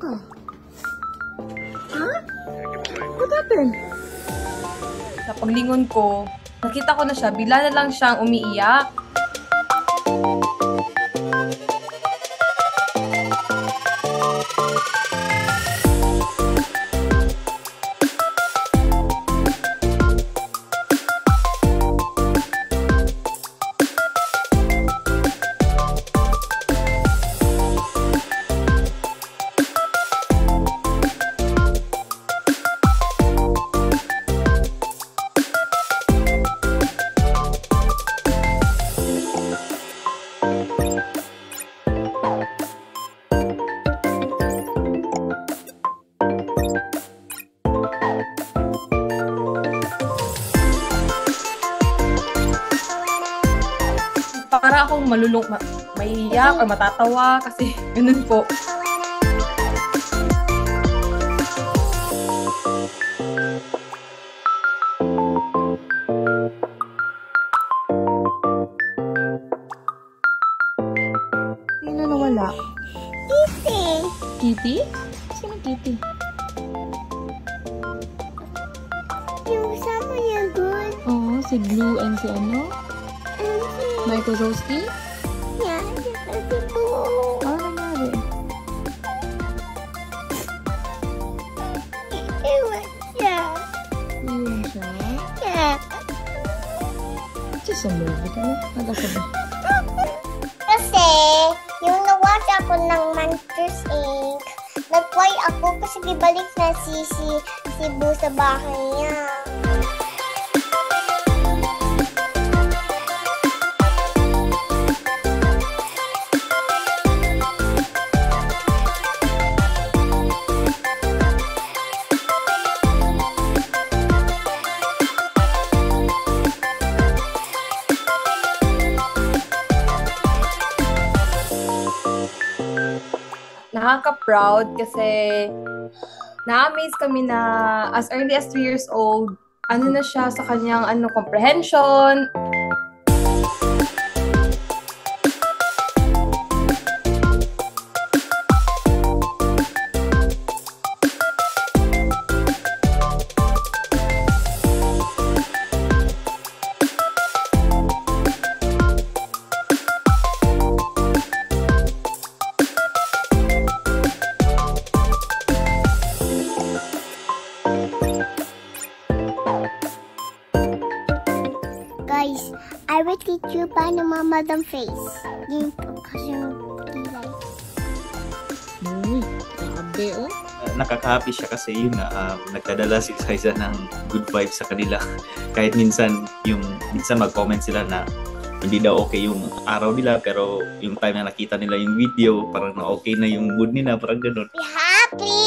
ka? Ha? What happened? Sa paglingon ko, nakita ko na siya, bigla na lang siyang umiiyak. Para akong maiiyak or matatawa kasi ganun po. Sino nawala? Kitty. Kitty? Sino Kitty? Yung sama niya good. Oo, si Blue and si ano? Michael Zosky? Yeah, si Blue. Ano nangyari? Iwan siya. Iwan siya? Yeah. Just a movie ka. Nagkakabi. Kasi, yung nawatch ako ng Monsters Inc., nag-cry ako kasi gibalik na si Blue sa bahay niya. Nakaka-proud kasi na-amaze kami na as early as 3 years old, ano na siya sa kanyang comprehension. Guys, I will teach you paano mamadam face. Yung kasi yung kilay. Uy, grabe oh. Nakaka-happy siya kasi yun nga, nagdadala si Liza ng good vibes sa kanila. Kahit minsan mag-comment sila na hindi daw okay yung araw nila, pero yung time na nakita nila yung video, parang na okay na yung mood nila, parang ganun. Be happy!